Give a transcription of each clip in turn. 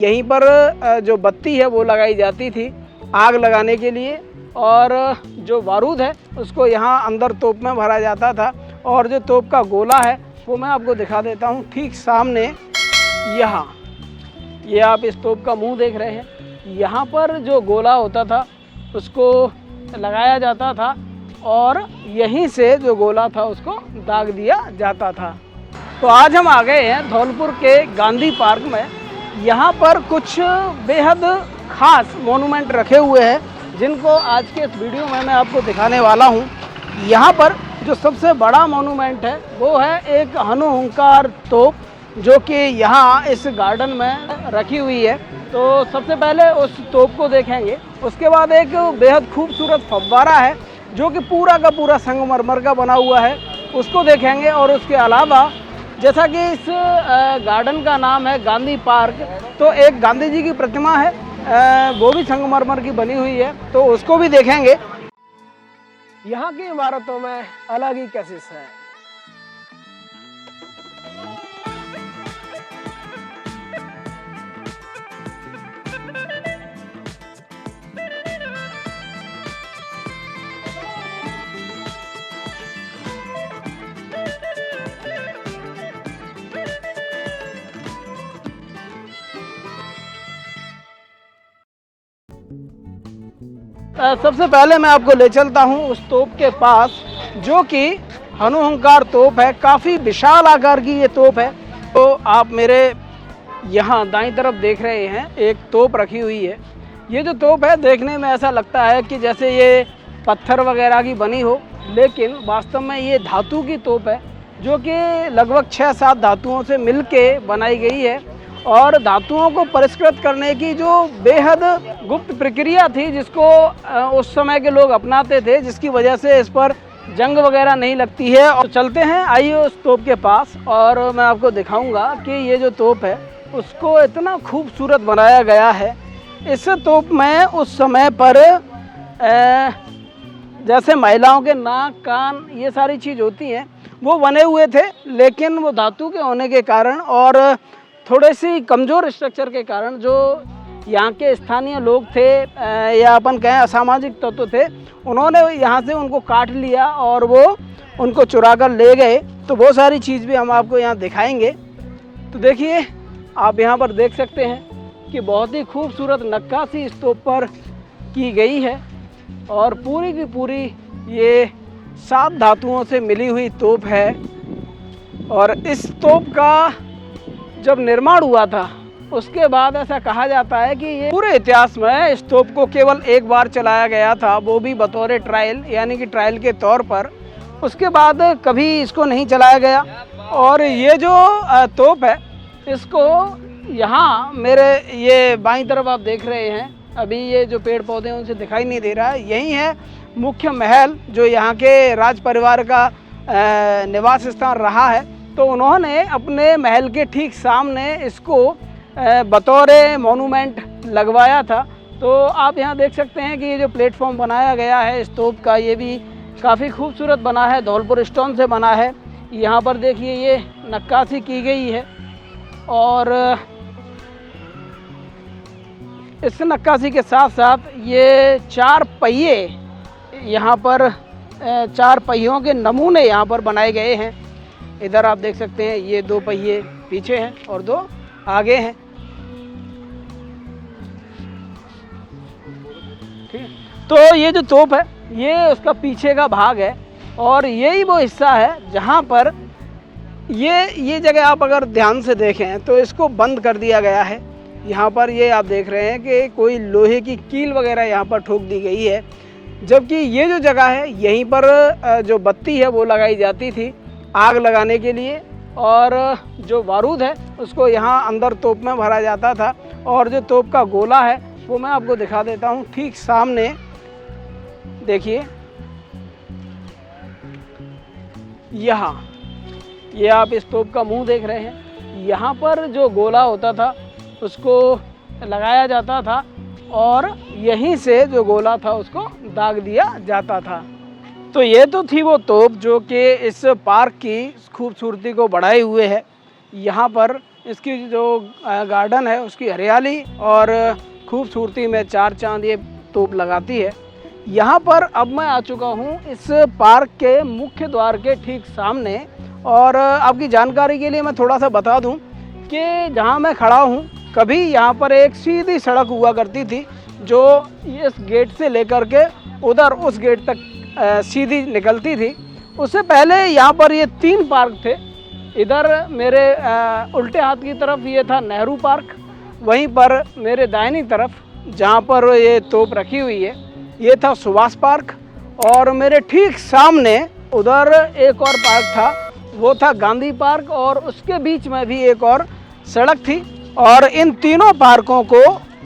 यहीं पर जो बत्ती है वो लगाई जाती थी आग लगाने के लिए, और जो बारूद है उसको यहाँ अंदर तोप में भरा जाता था। और जो तोप का गोला है वो मैं आपको दिखा देता हूँ ठीक सामने यहाँ। ये आप इस तोप का मुंह देख रहे हैं। यहाँ पर जो गोला होता था उसको लगाया जाता था और यहीं से जो गोला था उसको दाग दिया जाता था। तो आज हम आ गए हैं धौलपुर के गांधी पार्क में। यहाँ पर कुछ बेहद ख़ास मोनूमेंट रखे हुए हैं जिनको आज के इस वीडियो में मैं आपको दिखाने वाला हूँ। यहाँ पर जो सबसे बड़ा मोनूमेंट है वो है एक हनुहंकार तोप, जो कि यहाँ इस गार्डन में रखी हुई है। तो सबसे पहले उस तोप को देखेंगे, उसके बाद एक बेहद खूबसूरत फव्वारा है जो कि पूरा का पूरा संगमरमर का बना हुआ है, उसको देखेंगे। और उसके अलावा जैसा कि इस गार्डन का नाम है गांधी पार्क, तो एक गांधी जी की प्रतिमा है, वो भी संगमरमर की बनी हुई है, तो उसको भी देखेंगे। यहाँ की इमारतों में अलग ही कशिश है। सबसे पहले मैं आपको ले चलता हूँ उस तोप के पास जो कि हनुहंकार तोप है। काफ़ी विशाल आकार की ये तोप है। तो आप मेरे यहाँ दाईं तरफ देख रहे हैं एक तोप रखी हुई है। ये जो तोप है देखने में ऐसा लगता है कि जैसे ये पत्थर वगैरह की बनी हो, लेकिन वास्तव में ये धातु की तोप है जो कि लगभग 6-7 धातुओं से मिलके बनाई गई है। और धातुओं को परिष्कृत करने की जो बेहद गुप्त प्रक्रिया थी जिसको उस समय के लोग अपनाते थे, जिसकी वजह से इस पर जंग वगैरह नहीं लगती है। और चलते हैं, आइए उस तोप के पास और मैं आपको दिखाऊंगा कि ये जो तोप है उसको इतना खूबसूरत बनाया गया है। इस तोप में उस समय पर जैसे महिलाओं के नाक कान ये सारी चीज़ होती हैं वो बने हुए थे, लेकिन वो धातु के होने के कारण और थोड़े सी कमज़ोर स्ट्रक्चर के कारण जो यहाँ के स्थानीय लोग थे या अपन कहें असामाजिक तत्व थे, उन्होंने यहाँ से उनको काट लिया और वो उनको चुरा कर ले गए। तो वो सारी चीज़ भी हम आपको यहाँ दिखाएंगे। तो देखिए, आप यहाँ पर देख सकते हैं कि बहुत ही खूबसूरत नक्काशी इस तोप पर की गई है और पूरी की पूरी ये 7 धातुओं से मिली हुई तोप है। और इस तोप का जब निर्माण हुआ था उसके बाद ऐसा कहा जाता है कि ये पूरे इतिहास में इस तोप को केवल एक बार चलाया गया था, वो भी बतौर ट्रायल, यानी कि ट्रायल के तौर पर। उसके बाद कभी इसको नहीं चलाया गया। और ये जो तोप है इसको यहाँ मेरे ये बाईं तरफ आप देख रहे हैं, अभी ये जो पेड़ पौधे हैं उनसे दिखाई नहीं दे रहा है, यही है मुख्य महल जो यहाँ के राज परिवार का निवास स्थान रहा है। तो उन्होंने अपने महल के ठीक सामने इसको बतौर मोनूमेंट लगवाया था। तो आप यहाँ देख सकते हैं कि ये जो प्लेटफॉर्म बनाया गया है इस तोप का, ये भी काफ़ी खूबसूरत बना है, धौलपुर स्टोन से बना है। यहाँ पर देखिए ये नक्काशी की गई है और इस नक्काशी के साथ साथ ये 4 पहिए यहाँ पर 4 पहियों के नमूने यहाँ पर बनाए गए हैं। इधर आप देख सकते हैं ये 2 पहिए पीछे हैं और 2 आगे हैं। ठीक है, तो ये जो तोप है ये उसका पीछे का भाग है और यही वो हिस्सा है जहाँ पर ये जगह आप अगर ध्यान से देखें तो इसको बंद कर दिया गया है। यहाँ पर ये आप देख रहे हैं कि कोई लोहे की कील वगैरह यहाँ पर ठोक दी गई है, जबकि ये जो जगह है यहीं पर जो बत्ती है वो लगाई जाती थी आग लगाने के लिए, और जो बारूद है उसको यहाँ अंदर तोप में भरा जाता था। और जो तोप का गोला है वो मैं आपको दिखा देता हूँ ठीक सामने। देखिए यहाँ ये आप इस तोप का मुंह देख रहे हैं। यहाँ पर जो गोला होता था उसको लगाया जाता था और यहीं से जो गोला था उसको दाग दिया जाता था। तो ये तो थी वो तोप जो कि इस पार्क की खूबसूरती को बढ़ाए हुए है। यहाँ पर इसकी जो गार्डन है उसकी हरियाली और खूबसूरती में चार चांद ये तोप लगाती है। यहाँ पर अब मैं आ चुका हूँ इस पार्क के मुख्य द्वार के ठीक सामने। और आपकी जानकारी के लिए मैं थोड़ा सा बता दूँ कि जहाँ मैं खड़ा हूँ कभी यहाँ पर एक सीधी सड़क हुआ करती थी जो इस गेट से लेकर के उधर उस गेट तक सीधी निकलती थी। उससे पहले यहाँ पर ये 3 पार्क थे। इधर मेरे उल्टे हाथ की तरफ ये था नेहरू पार्क, वहीं पर मेरे दाहिनी तरफ जहाँ पर ये तोप रखी हुई है ये था सुभाष पार्क, और मेरे ठीक सामने उधर एक और पार्क था वो था गांधी पार्क, और उसके बीच में भी एक और सड़क थी। और इन तीनों पार्कों को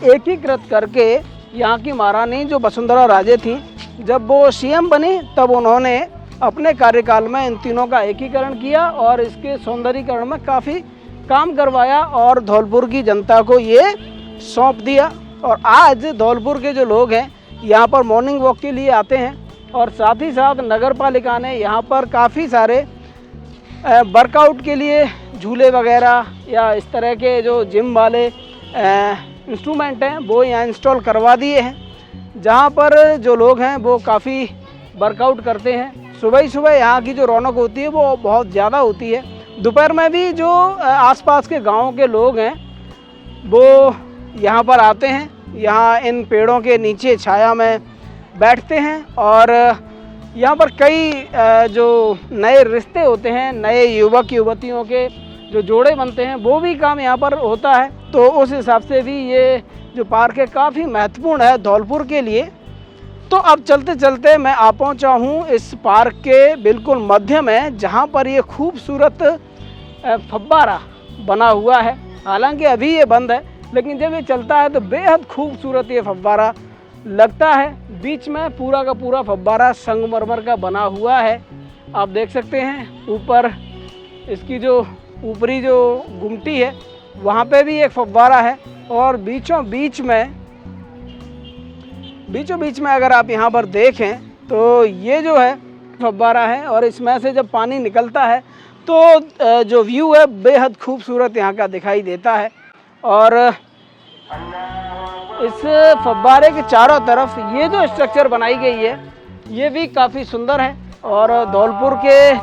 एकीकृत करके यहाँ की महारानी जो वसुंधरा राजे थी जब वो सीएम बनी तब उन्होंने अपने कार्यकाल में इन तीनों का एकीकरण किया और इसके सौंदर्यीकरण में काफ़ी काम करवाया और धौलपुर की जनता को ये सौंप दिया। और आज धौलपुर के जो लोग हैं यहाँ पर मॉर्निंग वॉक के लिए आते हैं, और साथ ही साथ नगर पालिका ने यहाँ पर काफ़ी सारे वर्कआउट के लिए झूले वगैरह या इस तरह के जो जिम वाले इंस्ट्रूमेंट हैं वो यहाँ इंस्टॉल करवा दिए हैं, जहाँ पर जो लोग हैं वो काफ़ी वर्कआउट करते हैं। सुबह ही सुबह यहाँ की जो रौनक होती है वो बहुत ज़्यादा होती है। दोपहर में भी जो आसपास के गाँव के लोग हैं वो यहाँ पर आते हैं, यहाँ इन पेड़ों के नीचे छाया में बैठते हैं, और यहाँ पर कई जो नए रिश्ते होते हैं, नए युवक युवतियों के जो जोड़े बनते हैं वो भी काम यहाँ पर होता है। तो उस हिसाब से भी ये जो पार्क है काफ़ी महत्वपूर्ण है धौलपुर के लिए। तो अब चलते चलते मैं आ पहुँचा हूँ इस पार्क के बिल्कुल मध्य में, जहाँ पर ये खूबसूरत फव्वारा बना हुआ है। हालांकि अभी ये बंद है, लेकिन जब ये चलता है तो बेहद खूबसूरत ये फव्वारा लगता है। बीच में पूरा का पूरा फव्वारा संगमरमर का बना हुआ है, आप देख सकते हैं। ऊपर इसकी जो ऊपरी जो गुमटी है वहाँ पे भी एक फव्वारा है, और बीचों बीच में अगर आप यहाँ पर देखें तो ये जो है फव्वारा है, और इसमें से जब पानी निकलता है तो जो व्यू है बेहद खूबसूरत यहाँ का दिखाई देता है। और इस फव्वारे के चारों तरफ ये जो स्ट्रक्चर बनाई गई है ये भी काफ़ी सुंदर है, और धौलपुर के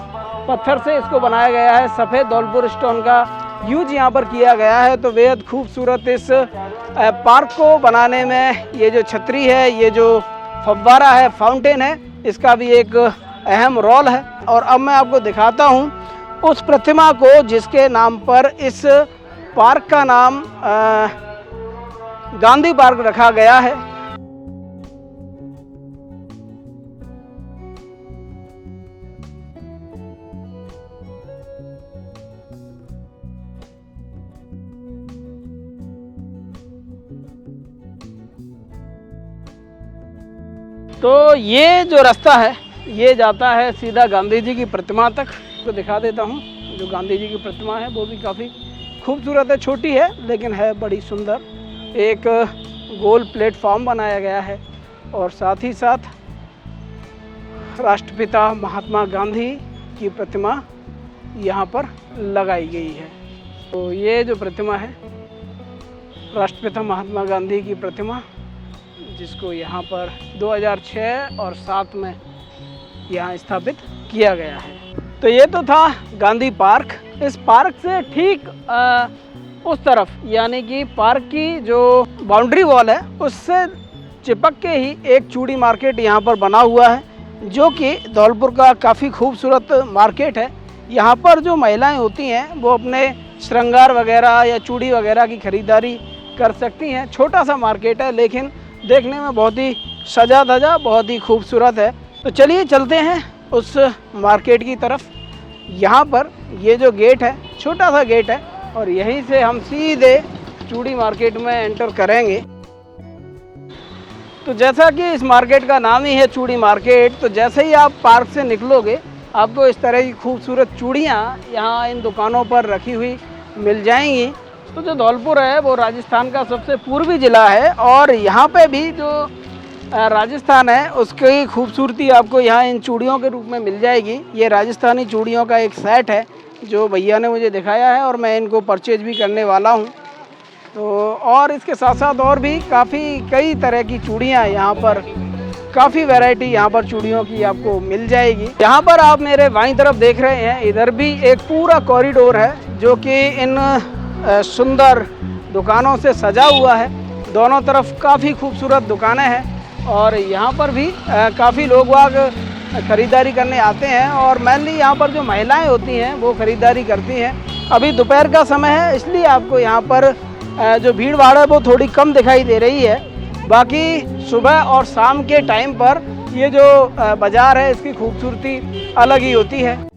पत्थर से इसको बनाया गया है। सफ़ेद धौलपुर स्टोन का यूज यहाँ पर किया गया है। तो बेहद खूबसूरत इस पार्क को बनाने में ये जो छतरी है, ये जो फव्वारा है, फाउंटेन है, इसका भी एक अहम रोल है। और अब मैं आपको दिखाता हूँ उस प्रतिमा को जिसके नाम पर इस पार्क का नाम गांधी पार्क रखा गया है। तो ये जो रास्ता है ये जाता है सीधा गांधी जी की प्रतिमा तक। तो दिखा देता हूँ, जो गांधी जी की प्रतिमा है वो भी काफ़ी खूबसूरत है, छोटी है लेकिन है बड़ी सुंदर। एक गोल प्लेटफॉर्म बनाया गया है, और साथ ही साथ राष्ट्रपिता महात्मा गांधी की प्रतिमा यहाँ पर लगाई गई है। तो ये जो प्रतिमा है राष्ट्रपिता महात्मा गांधी की प्रतिमा, जिसको यहाँ पर 2006 और 7 में यहाँ स्थापित किया गया है। तो ये तो था गांधी पार्क। इस पार्क से ठीक उस तरफ यानी कि पार्क की जो बाउंड्री वॉल है उससे चिपक के ही एक चूड़ी मार्केट यहाँ पर बना हुआ है, जो कि धौलपुर का काफ़ी खूबसूरत मार्केट है। यहाँ पर जो महिलाएं होती हैं वो अपने श्रृंगार वगैरह या चूड़ी वगैरह की ख़रीदारी कर सकती हैं। छोटा सा मार्केट है लेकिन देखने में बहुत ही सजा धजा, बहुत ही खूबसूरत है। तो चलिए चलते हैं उस मार्केट की तरफ। यहाँ पर ये जो गेट है छोटा सा गेट है, और यहीं से हम सीधे चूड़ी मार्केट में एंटर करेंगे। तो जैसा कि इस मार्केट का नाम ही है चूड़ी मार्केट, तो जैसे ही आप पार्क से निकलोगे आपको इस तरह की खूबसूरत चूड़ियाँ यहाँ इन दुकानों पर रखी हुई मिल जाएंगी। तो जो धौलपुर है वो राजस्थान का सबसे पूर्वी ज़िला है, और यहाँ पे भी जो राजस्थान है उसकी खूबसूरती आपको यहाँ इन चूड़ियों के रूप में मिल जाएगी। ये राजस्थानी चूड़ियों का एक सेट है जो भैया ने मुझे दिखाया है और मैं इनको परचेज भी करने वाला हूँ। तो और इसके साथ साथ और भी कई तरह की चूड़ियाँ यहाँ पर, काफ़ी वैरायटी यहाँ पर चूड़ियों की आपको मिल जाएगी। यहाँ पर आप मेरे बाईं तरफ देख रहे हैं, इधर भी एक पूरा कॉरिडोर है जो कि इन सुंदर दुकानों से सजा हुआ है। दोनों तरफ काफ़ी खूबसूरत दुकानें हैं और यहाँ पर भी काफ़ी लोग वाग ख़रीदारी करने आते हैं और मेनली यहाँ पर जो महिलाएं होती हैं वो ख़रीदारी करती हैं। अभी दोपहर का समय है, इसलिए आपको यहाँ पर जो भीड़ भाड़ है वो थोड़ी कम दिखाई दे रही है। बाकी सुबह और शाम के टाइम पर ये जो बाज़ार है इसकी खूबसूरती अलग ही होती है।